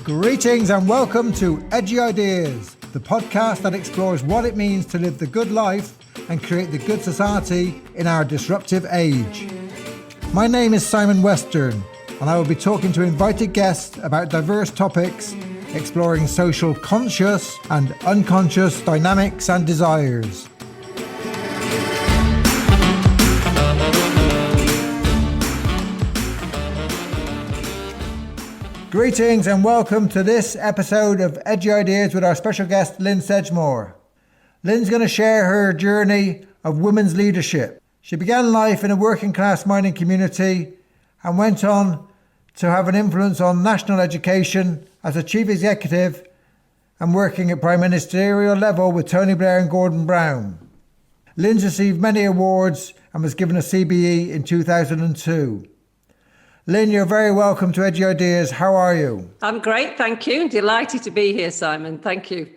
Greetings and welcome to Edgy Ideas, the podcast that explores what it means to live the good life and create the good society in our disruptive age. My name is Simon Western, and I will be talking to invited guests about diverse topics, exploring social conscious and unconscious dynamics and desires. Greetings and welcome to this episode of Edgy Ideas with our special guest, Lynne Sedgmore. Lynne's going to share her journey of women's leadership. She began life in a working class mining community and went on to have an influence on national education as a chief executive and working at prime ministerial level with Tony Blair and Gordon Brown. Lynne's received many awards and was given a CBE in 2002. Lynne, you're very welcome to Edgy Ideas. How are you? I'm great, thank you. Delighted to be here, Simon. Thank you.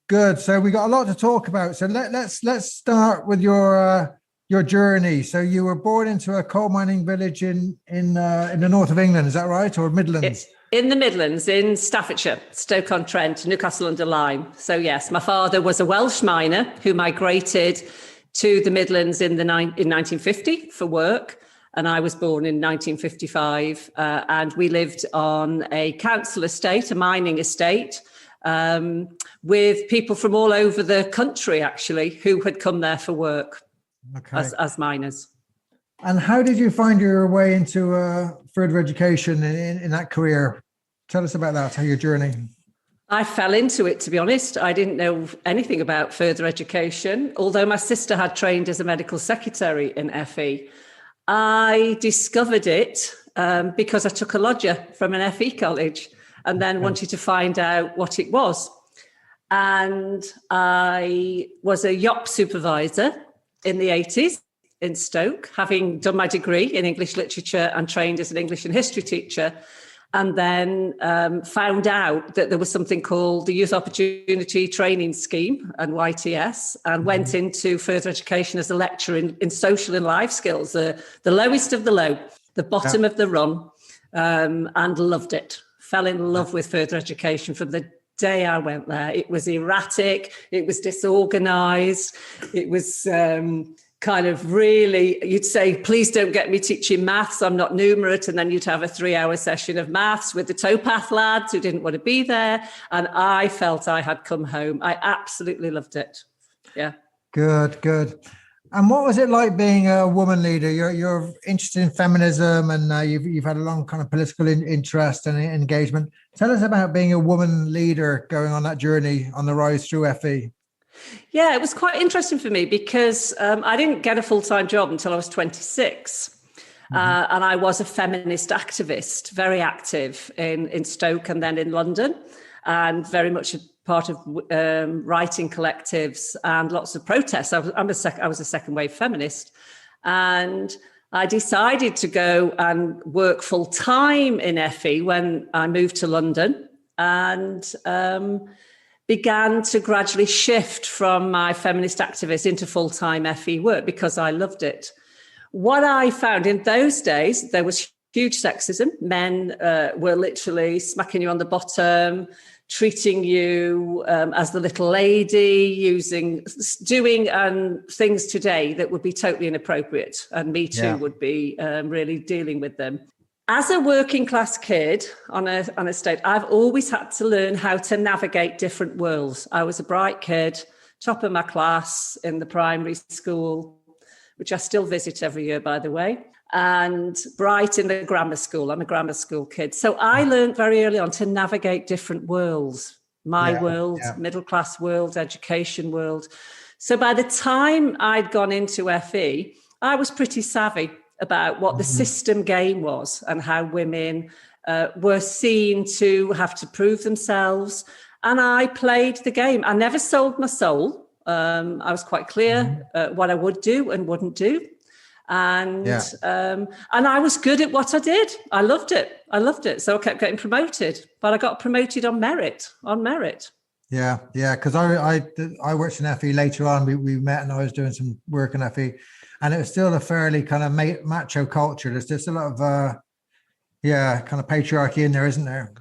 Good. So we got a lot to talk about. So let's start with your journey. So you were born into a coal mining village in the north of England, is that right, or Midlands? It's in the Midlands, in Staffordshire, Stoke-on-Trent, Newcastle-under-Lyme. So yes, my father was a Welsh miner who migrated to the Midlands in 1950 for work. And I was born in 1955, and we lived on a council estate, a mining estate, with people from all over the country, actually, who had come there for work as miners. And how did you find your way into further education in that career? Tell us about that, your journey. I fell into it, to be honest. I didn't know anything about further education, although my sister had trained as a medical secretary in FE. I discovered it because I took a lodger from an FE college and then wanted to find out what it was. And I was a YOP supervisor in the 80s in Stoke, having done my degree in English literature and trained as an English and history teacher. And then found out that there was something called the Youth Opportunity Training Scheme and YTS, and went into further education as a lecturer in social and life skills, the lowest of the low, the bottom of the run, and loved it. Fell in love with further education from the day I went there. It was erratic, it was disorganized, it was kind of really, you'd say, please don't get me teaching maths, I'm not numerate. And then you'd have a 3-hour session of maths with the towpath lads who didn't want to be there. And I felt I had come home. I absolutely loved it. Yeah. Good. And what was it like being a woman leader? You're interested in feminism, and you've had a long kind of political interest and engagement. Tell us about being a woman leader going on that journey on the rise through FE. Yeah, it was quite interesting for me because I didn't get a full-time job until I was 26. And I was a feminist activist, very active in Stoke and then in London, and very much a part of writing collectives and lots of protests. I was a second-wave feminist. And I decided to go and work full-time in FE when I moved to London, and began to gradually shift from my feminist activist into full-time FE work because I loved it. What I found in those days, there was huge sexism. Men were literally smacking you on the bottom, treating you as the little lady, doing things today that would be totally inappropriate. And Me Too would be really dealing with them. As a working class kid on a estate, I've always had to learn how to navigate different worlds. I was a bright kid, top of my class in the primary school, which I still visit every year, by the way, and bright in the grammar school. I'm a grammar school kid. So I learned very early on to navigate different worlds, my world, middle class world, education world. So by the time I'd gone into FE, I was pretty savvy about what the system game was and how women were seen to have to prove themselves. And I played the game. I never sold my soul. I was quite clear what I would do and wouldn't do. And I was good at what I did. I loved it. So I kept getting promoted, but I got promoted on merit. Yeah. Because I worked in FE later on. We met and I was doing some work in FE. And it was still a fairly kind of macho culture. There's just a lot of, kind of patriarchy in there, isn't there?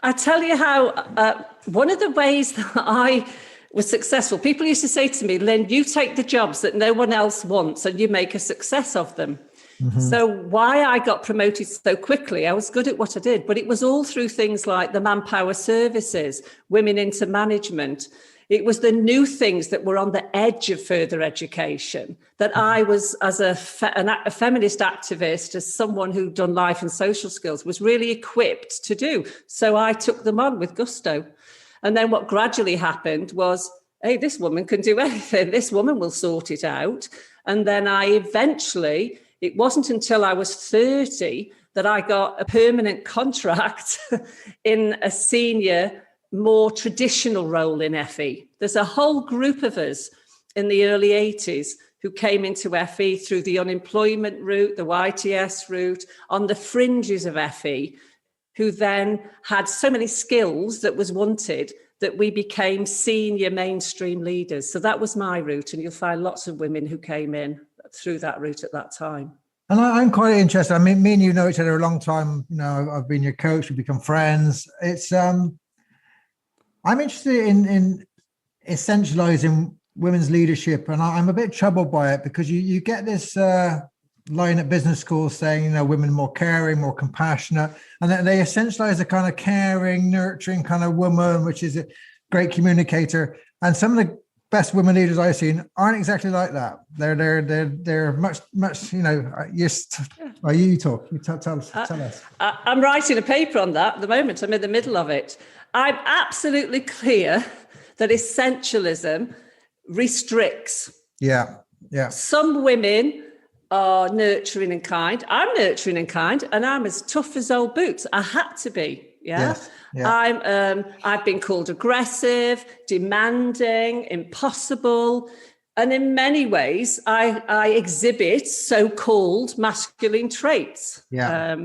I tell you how, one of the ways that I was successful, people used to say to me, Lynne, you take the jobs that no one else wants and you make a success of them. Mm-hmm. So why I got promoted so quickly, I was good at what I did, but it was all through things like the manpower services, women into management. It was the new things that were on the edge of further education that I was, as a feminist activist, as someone who'd done life and social skills, was really equipped to do. So I took them on with gusto. And then what gradually happened was, hey, this woman can do anything. This woman will sort it out. And then I eventually, it wasn't until I was 30 that I got a permanent contract in a senior, more traditional role in FE. There's a whole group of us in the early 80s who came into FE through the unemployment route, the YTS route, on the fringes of FE, who then had so many skills that was wanted that we became senior mainstream leaders. So that was my route, and you'll find lots of women who came in through that route at that time. And I'm quite interested. I mean, me and you know each other a long time. You know, I've been your coach. We've become friends. It's I'm interested in essentializing women's leadership, and I'm a bit troubled by it because you get this line at business schools saying, you know, women more caring, more compassionate, and then they essentialize a kind of caring, nurturing kind of woman, which is a great communicator. And some of the best women leaders I've seen aren't exactly like that. They're much. You know, you talk. You tell us. I'm writing a paper on that at the moment. I'm in the middle of it. I'm absolutely clear that essentialism restricts. Yeah. Some women are nurturing and kind. I'm nurturing and kind, and I'm as tough as old boots. I had to be. Yeah. Yes. Yeah. I've been called aggressive, demanding, impossible. And in many ways, I exhibit so-called masculine traits. Yeah.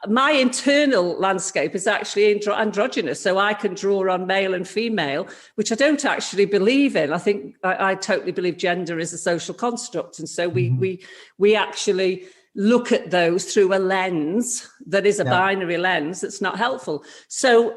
My internal landscape is actually androgynous, so I can draw on male and female, which I don't actually believe in. I think I totally believe gender is a social construct, and so we actually look at those through a lens that is a binary lens that's not helpful. So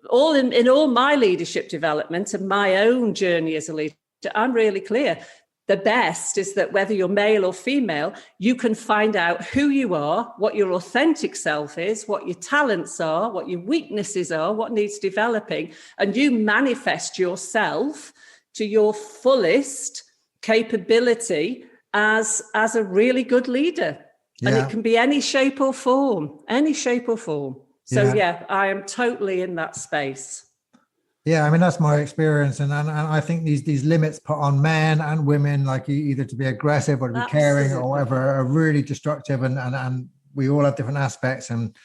in all my leadership development and my own journey as a leader, I'm really clear. The best is that whether you're male or female, you can find out who you are, what your authentic self is, what your talents are, what your weaknesses are, what needs developing, and you manifest yourself to your fullest capability as a really good leader. Yeah. And it can be any shape or form. So I am totally in that space. Yeah, I mean, that's my experience. And I think these limits put on men and women, like either to be aggressive or to be caring or whatever, are really destructive. And we all have different aspects, and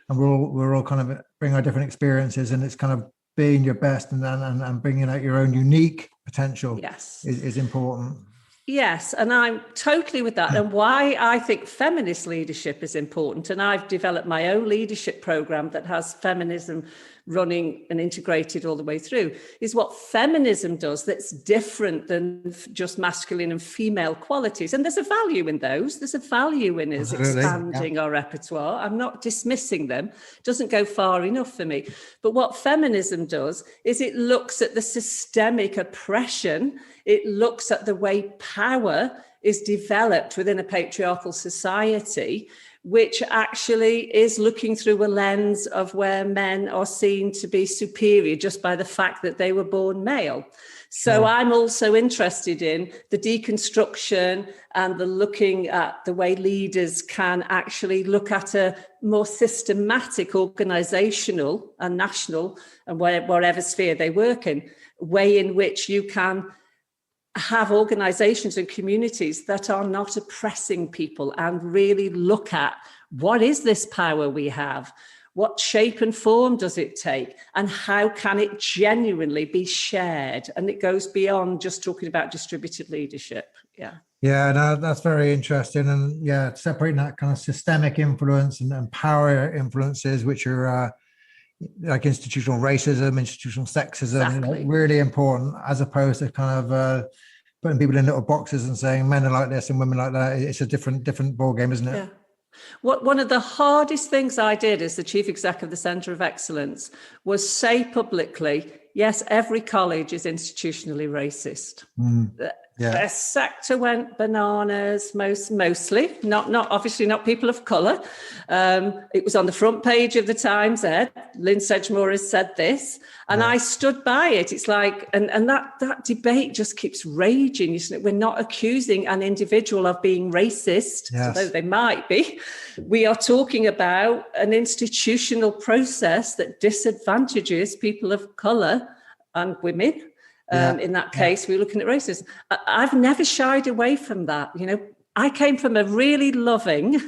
we're all kind of bring our different experiences, and it's kind of being your best and bringing out your own unique potential is important. Yes, and I'm totally with that. And why I think feminist leadership is important, and I've developed my own leadership program that has feminism running and integrated all the way through, is what feminism does that's different than just masculine and female qualities. And there's a value in those. There's a value in us expanding our repertoire. I'm not dismissing them. It doesn't go far enough for me. But what feminism does is it looks at the systemic oppression. It looks at the way power is developed within a patriarchal society, which actually is looking through a lens of where men are seen to be superior just by the fact that they were born male. So I'm also interested in the deconstruction and the looking at the way leaders can actually look at a more systematic organizational and national and wherever sphere they work in, way in which you can have organizations and communities that are not oppressing people and really look at what is this power we have? What shape and form does it take? And how can it genuinely be shared? And it goes beyond just talking about distributed leadership. Yeah. Yeah, no, that's very interesting. And separating that kind of systemic influence and power influences, which are like institutional racism, institutional sexism, really important, as opposed to kind of putting people in little boxes and saying men are like this and women like that. It's a different ball game, isn't it? Yeah. One of the hardest things I did as the chief exec of the Centre of Excellence was say publicly, yes, every college is institutionally racist. The sector went bananas, mostly, not obviously not people of colour. It was on the front page of the Times. Lynne Sedgmore has said this, and I stood by it. It's like, and that debate just keeps raging. We're not accusing an individual of being racist, although they might be. We are talking about an institutional process that disadvantages people of colour and women. In that case, we were looking at racism. I've never shied away from that. I came from a really loving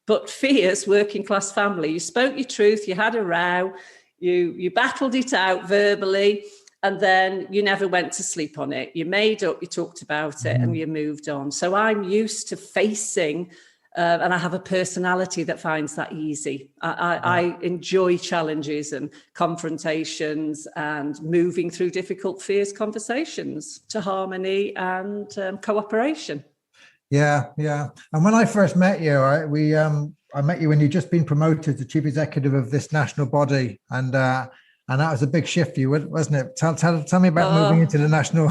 but fierce working class family. You spoke your truth, you had a row, you battled it out verbally, and then you never went to sleep on it. You made up, you talked about it, and you moved on. So I'm used to facing, and I have a personality that finds that easy. I enjoy challenges and confrontations and moving through difficult, fierce conversations to harmony and cooperation. Yeah. And when I first met you, I met you when you'd just been promoted to chief executive of this national body, and that was a big shift for you, wasn't it? Tell me about moving into the national.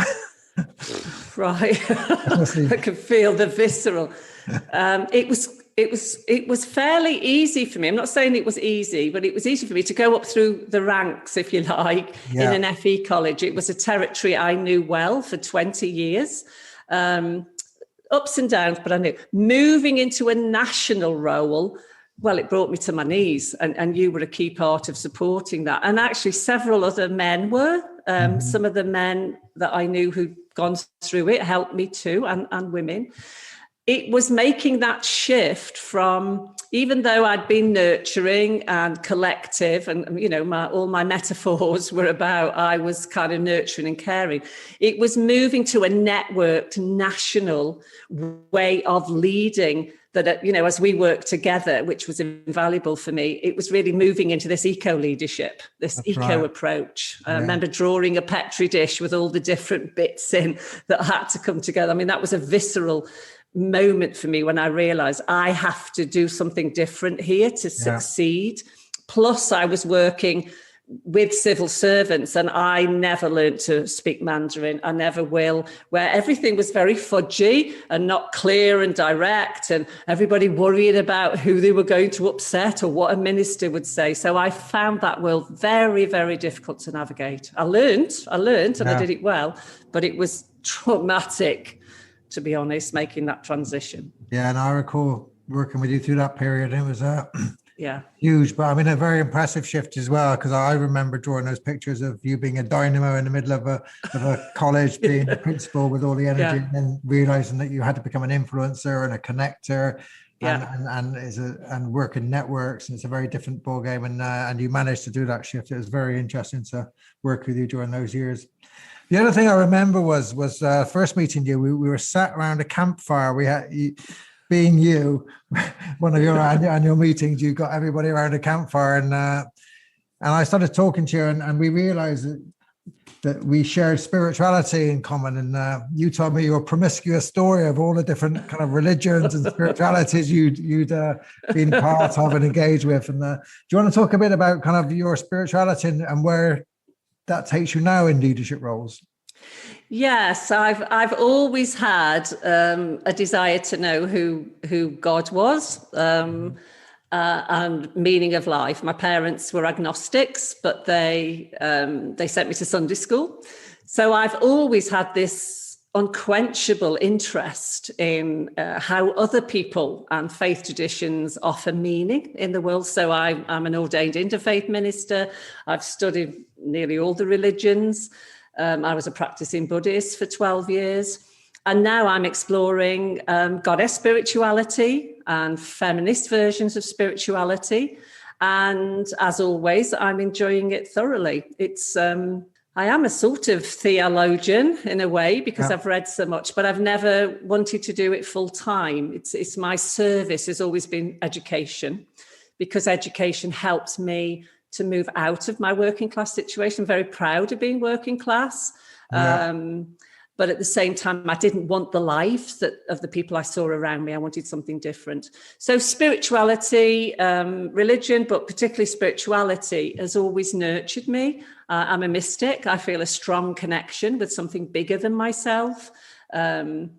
Right, I can feel the visceral. It was fairly easy for me. I'm not saying it was easy, but it was easy for me to go up through the ranks, if you like, in an FE college. It was a territory I knew well for 20 years. Ups and downs, but I knew. Moving into a national role, well, it brought me to my knees, and you were a key part of supporting that. And actually, several other men were. Some of the men that I knew who'd gone through it helped me too, and women. It was making that shift from, even though I'd been nurturing and collective, and all my metaphors were about, I was kind of nurturing and caring. It was moving to a networked national way of leading that, as we worked together, which was invaluable for me. It was really moving into this eco leadership, this approach. I remember drawing a Petri dish with all the different bits in that had to come together. I mean, that was a visceral moment for me when I realized I have to do something different here to succeed. Plus, I was working with civil servants, and I never learned to speak Mandarin. I never will, where everything was very fudgy and not clear and direct, and everybody worried about who they were going to upset or what a minister would say. So I found that world very, very difficult to navigate. I learned, and I did it well, but it was traumatic, to be honest, making that transition. Yeah, and I recall working with you through that period. It was huge, but I mean, a very impressive shift as well, because I remember drawing those pictures of you being a dynamo in the middle of a college, being the principal with all the energy, and then realizing that you had to become an influencer and a connector, and work in networks. And it's a very different ballgame, and you managed to do that shift. It was very interesting to work with you during those years. The other thing I remember was first meeting you. We were sat around a campfire. We had, being you, one of your annual meetings, you got everybody around a campfire, and I started talking to you, and we realized that we shared spirituality in common. And you told me your promiscuous story of all the different kind of religions and spiritualities you'd been part of and engaged with. And do you want to talk a bit about kind of your spirituality and where that takes you now in leadership roles? Yes, I've always had a desire to know who God was and meaning of life. My parents were agnostics, but they sent me to Sunday school, so I've always had this unquenchable interest in how other people and faith traditions offer meaning in the world. So I'm an ordained interfaith minister. I've studied nearly all the religions. I was a practicing Buddhist for 12 years. And now I'm exploring goddess spirituality and feminist versions of spirituality. And as always, I'm enjoying it thoroughly. I am a sort of theologian in a way, because I've read so much, but I've never wanted to do it full time. It's my service has always been education, because education helps me to move out of my working class situation. I'm very proud of being working class. But at the same time, I didn't want the lives of the people I saw around me. I wanted something different. So spirituality, religion, but particularly spirituality has always nurtured me. I'm a mystic. I feel a strong connection with something bigger than myself,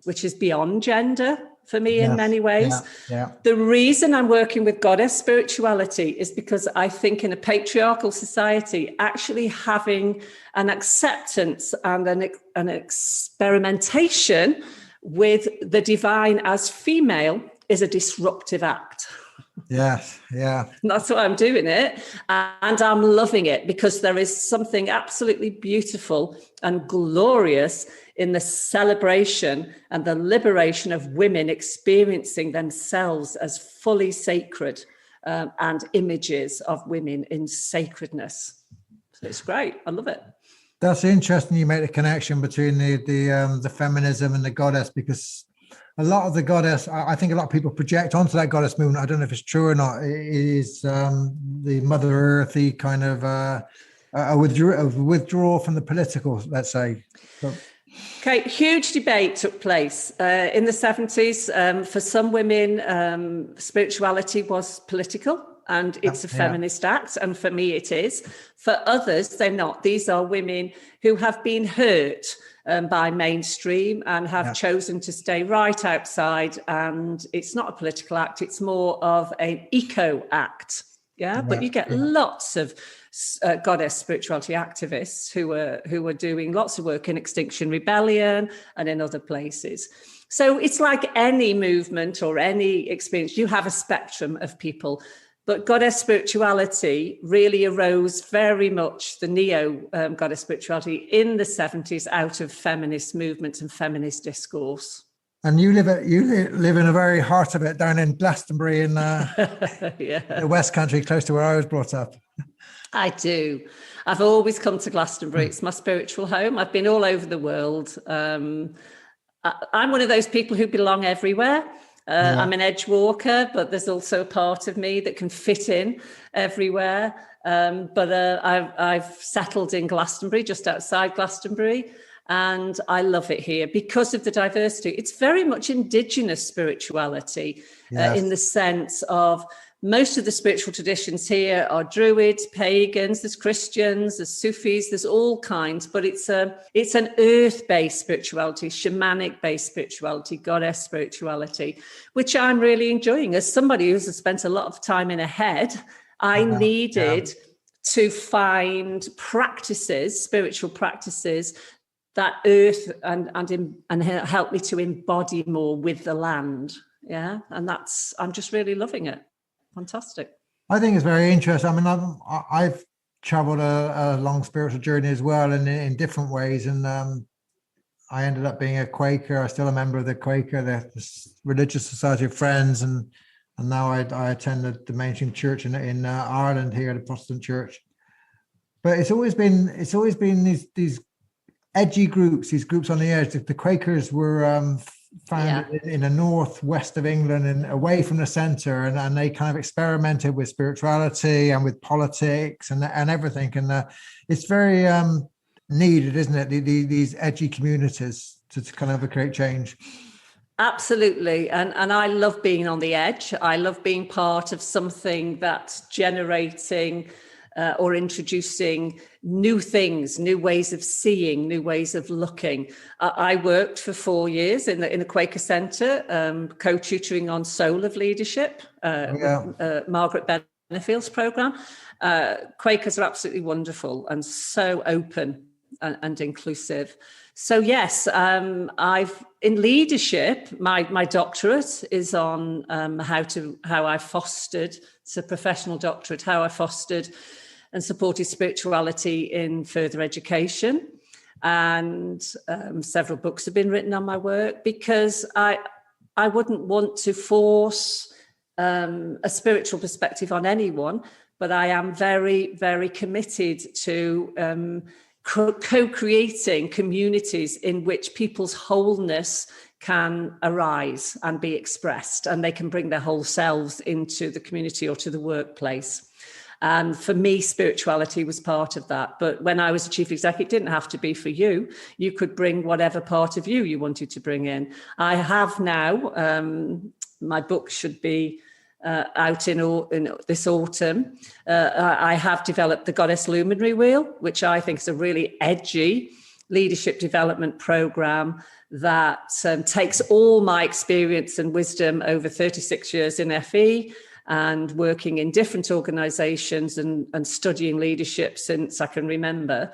which is beyond gender for me in many ways. Yeah. The reason I'm working with goddess spirituality is because I think in a patriarchal society, actually having an acceptance and an experimentation with the divine as female is a disruptive act. Yes, yeah. That's why I'm doing it. And I'm loving it because there is something absolutely beautiful and glorious in the celebration and the liberation of women experiencing themselves as fully sacred and images of women in sacredness. So it's great. I love it. That's interesting. You make the connection between the feminism and the goddess, because a lot of the goddess, I think a lot of people project onto that goddess movement. I don't know if it's true or not. It is the Mother Earthy kind of a withdrawal from the political, let's say. So, okay, huge debate took place in the 70s. For some women, spirituality was political and it's a feminist act. And for me, it is. For others, they're not. These are women who have been hurt by mainstream and have chosen to stay right outside. And it's not a political act. It's more of an eco act. Yeah, but you get lots of goddess spirituality activists who are doing lots of work in Extinction Rebellion and in other places. So it's like any movement or any experience, you have a spectrum of people. But goddess spirituality really arose very much, the neo-goddess spirituality in the 70s out of feminist movements and feminist discourse. And you live in a very heart of it down in Glastonbury in the West Country, close to where I was brought up. I do. I've always come to Glastonbury. It's my spiritual home. I've been all over the world. I'm one of those people who belong everywhere. I'm an edge walker, but there's also a part of me that can fit in everywhere. But I've settled in Glastonbury, just outside Glastonbury. And I love it here because of the diversity. It's very much indigenous spirituality in the sense of most of the spiritual traditions here are Druids, pagans, there's Christians, there's Sufis, there's all kinds, but it's an earth-based spirituality, shamanic-based spirituality, goddess spirituality, which I'm really enjoying. As somebody who's spent a lot of time in a head, I needed to find practices, spiritual practices, that earth and help me to embody more with the land. Yeah. And I'm just really loving it. Fantastic. I think it's very interesting. I mean, I've traveled a long spiritual journey as well, and in different ways. And I ended up being a Quaker. I'm still a member of the Quaker, the Religious Society of Friends. And now I attend the mainstream church in Ireland here, the Protestant church. But it's always been these edgy groups, these groups on the edge. The Quakers were founded in the northwest of England and away from the centre, and they kind of experimented with spirituality and with politics and everything. And it's very needed, isn't it? These edgy communities to kind of create change. Absolutely. And I love being on the edge. I love being part of something that's generating or introducing new things, new ways of seeing, new ways of looking. I worked for 4 years in the Quaker Centre, co-tutoring on Soul of Leadership, with, Margaret Benefield's programme. Quakers are absolutely wonderful and so open and inclusive. So yes, I've in leadership. My doctorate is on how I fostered. It's a professional doctorate. How I fostered and supported spirituality in further education, and several books have been written on my work because I wouldn't want to force a spiritual perspective on anyone, but I am very, very committed to co-creating communities in which people's wholeness can arise and be expressed, and they can bring their whole selves into the community or to the workplace. And for me, spirituality was part of that. But when I was a chief exec, it didn't have to be for you. You could bring whatever part of you wanted to bring in. I have now, my book should be out in this autumn. I have developed the Goddess Luminary Wheel, which I think is a really edgy leadership development program that takes all my experience and wisdom over 36 years in FE and working in different organizations and studying leadership since I can remember,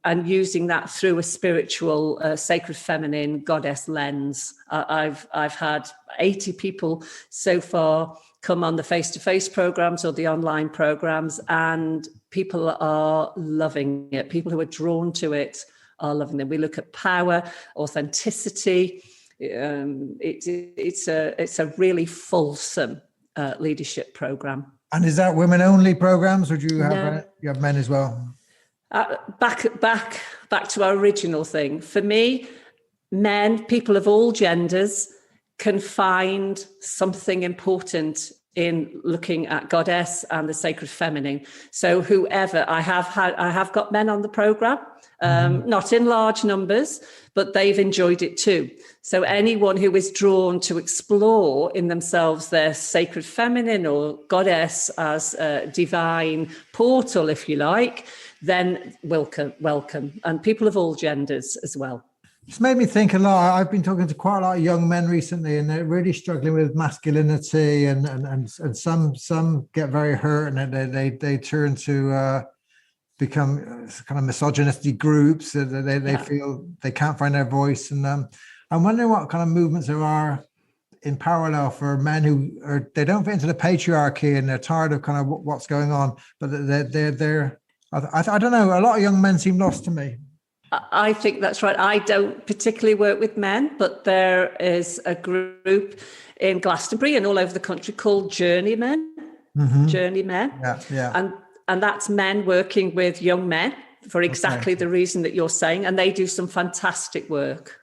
and using that through a spiritual, sacred feminine goddess lens. I've had 80 people so far come on the face-to-face programs or the online programs, and people are loving it. People who are drawn to it are loving them. We look at power, authenticity. It's a really fulsome leadership program. And is that women-only programs, or do you have you have men as well? Back to our original thing. For me, men, people of all genders, can find something important in looking at goddess and the sacred feminine. So whoever, I have got men on the program, not in large numbers, but they've enjoyed it too. So anyone who is drawn to explore in themselves their sacred feminine or goddess as a divine portal, if you like, then welcome. And people of all genders as well. It's made me think a lot. I've been talking to quite a lot of young men recently, and they're really struggling with masculinity, and some get very hurt, and they turn to become kind of misogynistic groups. They feel they can't find their voice, and I'm wondering what kind of movements there are in parallel for men who they don't fit into the patriarchy and they're tired of kind of what's going on, but they're I don't know. A lot of young men seem lost to me. I think that's right. I don't particularly work with men, but there is a group in Glastonbury and all over the country called Journeymen. Journeymen. Yeah. And that's men working with young men for exactly the reason that you're saying. And they do some fantastic work.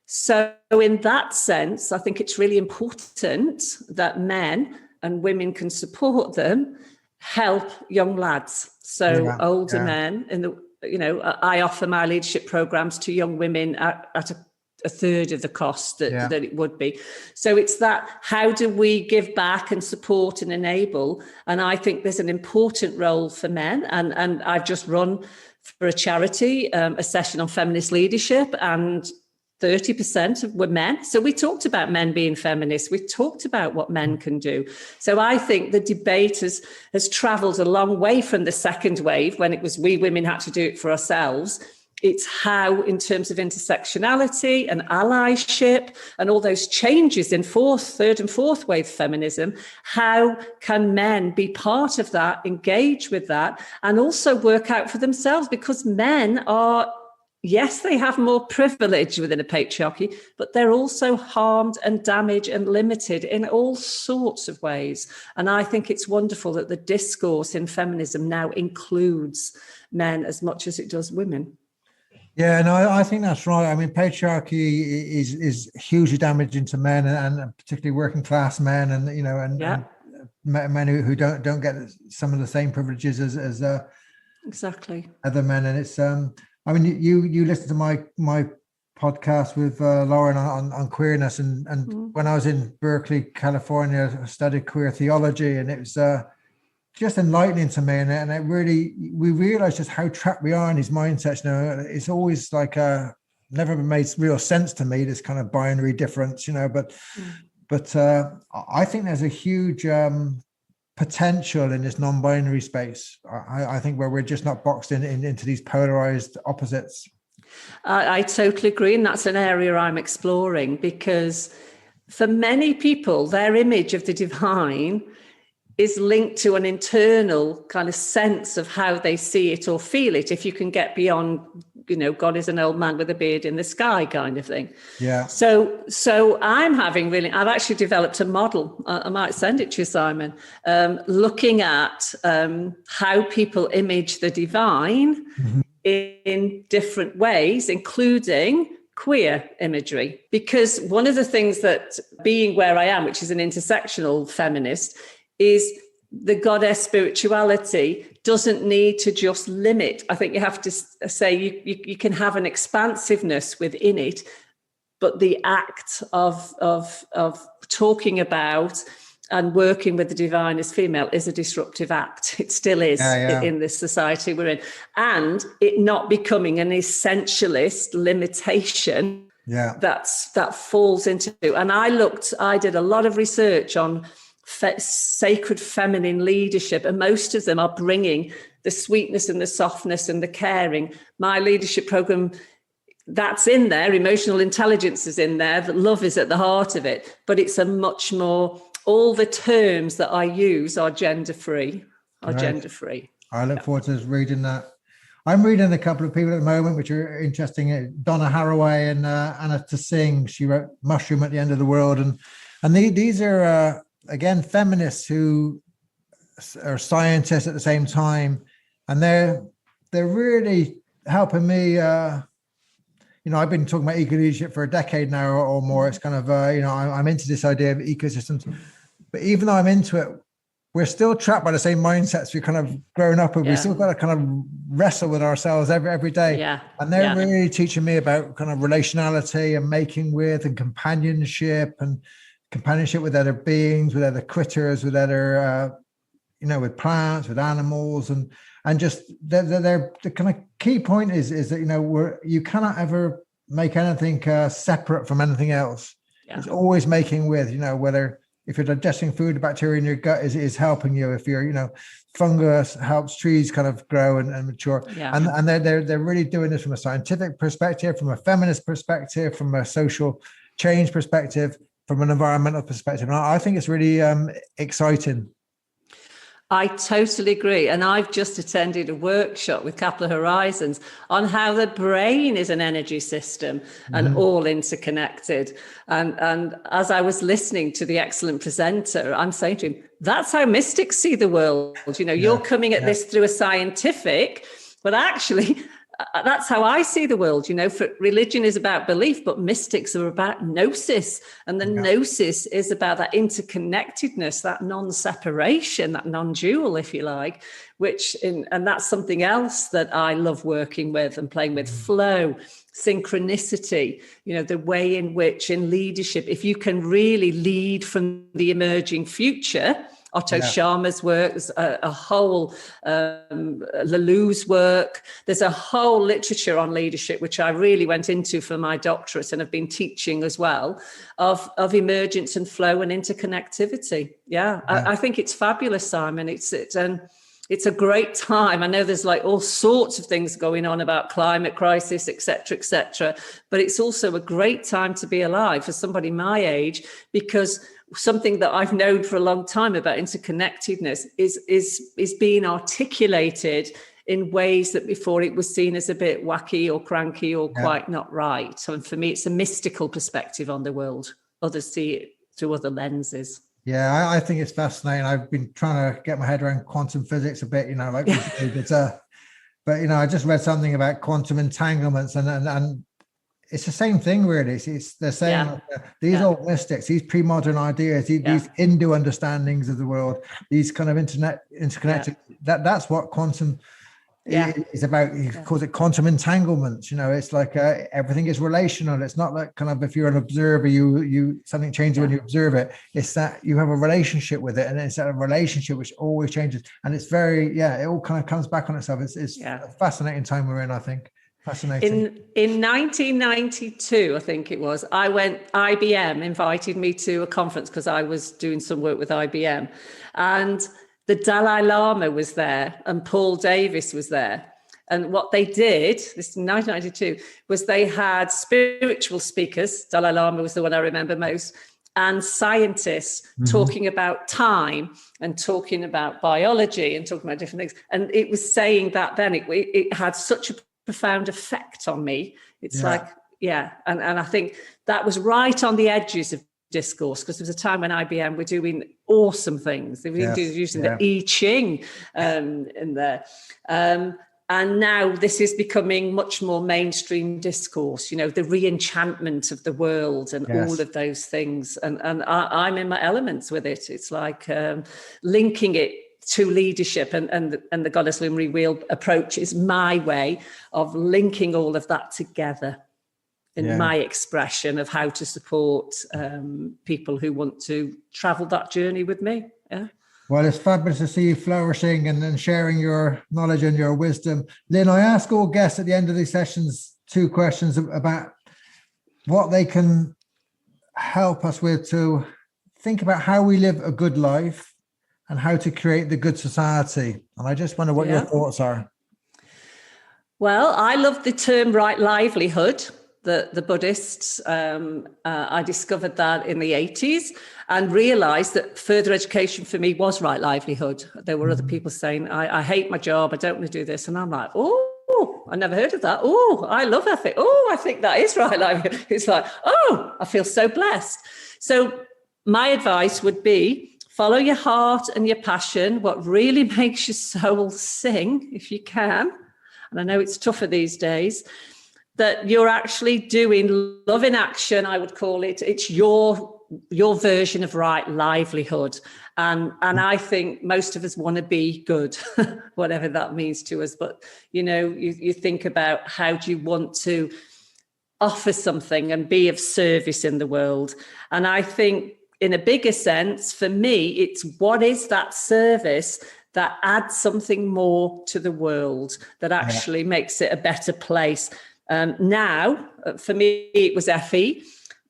So in that sense, I think it's really important that men and women can support them, help young lads. So older men in the, I offer my leadership programs to young women at a third of the cost that it would be. So it's that, how do we give back and support and enable? And I think there's an important role for men. And I've just run for a charity, a session on feminist leadership, and 30% were men. So we talked about men being feminists. We talked about what men can do. So I think the debate has traveled a long way from the second wave, when it was we women had to do it for ourselves. It's how, in terms of intersectionality and allyship and all those changes in third and fourth wave feminism, how can men be part of that, engage with that, and also work out for themselves? Because men are, yes, they have more privilege within a patriarchy, but they're also harmed and damaged and limited in all sorts of ways. And I think it's wonderful that the discourse in feminism now includes men as much as it does women. Yeah, no, I think that's right. I mean, patriarchy is hugely damaging to men, and particularly working class men, and and men who don't get some of the same privileges as exactly other men. And it's I mean, you listen to my podcast with Lauren on queerness, and when I was in Berkeley, California, I studied queer theology, and it was just enlightening to me, and it really, we realized just how trapped we are in these mindsets. It's always like never made real sense to me, this kind of binary difference, but I think there's a huge potential in this non-binary space. I think where we're just not boxed into these polarized opposites. I totally agree, and that's an area I'm exploring, because for many people, their image of the divine is linked to an internal kind of sense of how they see it or feel it. If you can get beyond, God is an old man with a beard in the sky kind of thing. Yeah. So I've actually developed a model. I might send it to you, Simon, looking at how people image the divine in different ways, including queer imagery. Because one of the things that, being where I am, which is an intersectional feminist, is the goddess spirituality doesn't need to just limit. I think you have to say you can have an expansiveness within it, but the act of talking about and working with the divine as female is a disruptive act. It still is in this society we're in. And it not becoming an essentialist limitation that falls into. And I did a lot of research on sacred feminine leadership, and most of them are bringing the sweetness and the softness and the caring. My leadership program, that's in there. Emotional intelligence is in there. That love is at the heart of it, but it's a much more, all the terms that I use are gender free. I look forward to reading that. I'm reading a couple of people at the moment, which are interesting. Donna Haraway and Anna Tsing. She wrote Mushroom at the End of the World. And these are, again, feminists who are scientists at the same time. And they're really helping me. I've been talking about eco leadership for a decade now or more. It's kind of, I'm into this idea of ecosystems. But even though I'm into it, we're still trapped by the same mindsets we've kind of grown up with. We still got to kind of wrestle with ourselves every day. Yeah. And they're really teaching me about kind of relationality and making with and companionship with other beings, with other critters, with other, with plants, with animals, and just the kind of key point is that, you cannot ever make anything separate from anything else. Yeah. It's always making with, whether if you're digesting food, the bacteria in your gut is helping you. If you're, fungus helps trees kind of grow and mature. Yeah. And they're really doing this from a scientific perspective, from a feminist perspective, from a social change perspective, from an environmental perspective. And I think it's really exciting. I totally agree. And I've just attended a workshop with Capital Horizons on how the brain is an energy system and all interconnected. And as I was listening to the excellent presenter, I'm saying to him, that's how mystics see the world. You're coming at this through a scientific, but actually that's how I see the world. For religion is about belief, but mystics are about gnosis, and the gnosis is about that interconnectedness, that non-separation, that non-dual, if you like, and that's something else that I love working with and playing with. Flow, synchronicity, the way in which in leadership, if you can really lead from the emerging future. Otto Scharmer's work, there's a whole Laloux's work. There's a whole literature on leadership, which I really went into for my doctorate and have been teaching as well, of emergence and flow and interconnectivity. I think it's fabulous, Simon. It's a great time. I know there's like all sorts of things going on about climate crisis, et cetera, but it's also a great time to be alive for somebody my age, because something that I've known for a long time about interconnectedness is being articulated in ways that before it was seen as a bit wacky or cranky or quite not right. So for me, it's a mystical perspective on the world. Others see it through other lenses. Yeah, I think it's fascinating. I've been trying to get my head around quantum physics a bit, like but I just read something about quantum entanglements and it's the same thing, really. It's the same. These old mystics, these pre-modern ideas, these Hindu understandings of the world, these kind of interconnected. That's what quantum is about. He calls it quantum entanglements. It's like everything is relational. It's not like kind of if you're an observer, you something changes when you observe it. It's that you have a relationship with it, and it's that relationship which always changes. And it's very it all kind of comes back on itself. It's a fascinating time we're in, I think. Fascinating. In 1992, I think it was, IBM invited me to a conference because I was doing some work with IBM, and the Dalai Lama was there and Paul Davis was there. And what they did, this is 1992, was they had spiritual speakers. Dalai Lama was the one I remember most, and scientists talking about time and talking about biology and talking about different things. And it was saying that then it had such a profound effect on me. It's and I think that was right on the edges of discourse, because there was a time when IBM were doing awesome things. They were using the I Ching in there. And now this is becoming much more mainstream discourse, the re-enchantment of the world and all of those things. And I'm in my elements with it. It's like linking it to leadership, and the Goddess Luminary Wheel approach is my way of linking all of that together in my expression of how to support people who want to travel that journey with me. Yeah. Well, it's fabulous to see you flourishing and sharing your knowledge and your wisdom. Lynne, I ask all guests at the end of these sessions 2 questions about what they can help us with to think about how we live a good life and how to create the good society. And I just wonder what your thoughts are. Well, I love the term right livelihood. The Buddhists, I discovered that in the 80s and realized that further education for me was right livelihood. There were other people saying, I hate my job, I don't want to do this. And I'm like, oh, I never heard of that. Oh, I love ethics. Oh, I think that is right livelihood. It's like, oh, I feel so blessed. So my advice would be follow your heart and your passion, what really makes your soul sing, if you can. And I know it's tougher these days. That you're actually doing love in action, I would call it. It's your version of right livelihood. And I think most of us want to be good, whatever that means to us. But, you think about how do you want to offer something and be of service in the world. And I think in a bigger sense, for me, it's what is that service that adds something more to the world, that actually makes it a better place. Now, for me, it was FE,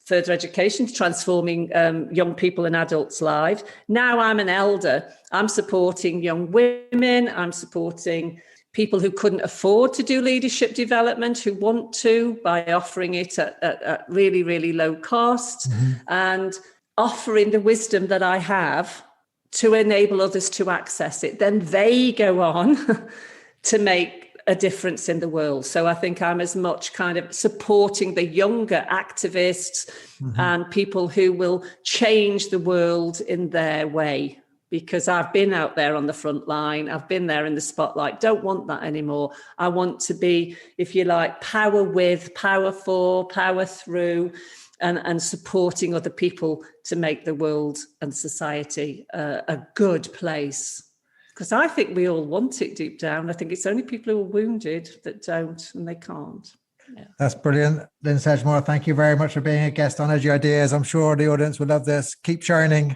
further education, transforming young people and adults' lives. Now I'm an elder. I'm supporting young women. I'm supporting people who couldn't afford to do leadership development, who want to, by offering it at really, really low cost, and offering the wisdom that I have to enable others to access it. Then they go on to make a difference in the world. So I think I'm as much kind of supporting the younger activists and people who will change the world in their way, because I've been out there on the front line. I've been there in the spotlight. Don't want that anymore. I want to be, if you like, power with, power for, power through, and supporting other people to make the world and society a good place. Because I think we all want it deep down. I think it's only people who are wounded that don't, and they can't. Yeah. That's brilliant. Lynne Sedgmore, thank you very much for being a guest on Edgy Ideas. I'm sure the audience will love this. Keep shining.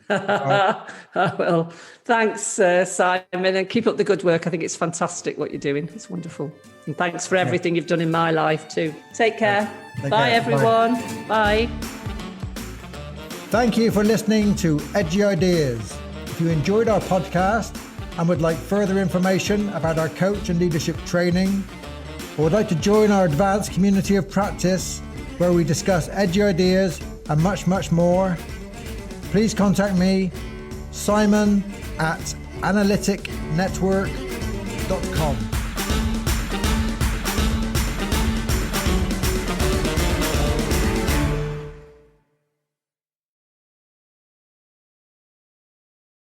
Well, thanks, Simon, and keep up the good work. I think it's fantastic what you're doing. It's wonderful. And thanks for everything you've done in my life too. Take care. Bye, everyone. Bye. Thank you for listening to Edgy Ideas. If you enjoyed our podcast and would like further information about our coach and leadership training, or would like to join our advanced community of practice where we discuss edgy ideas and much, much more, please contact me, Simon@analyticnetwork.com.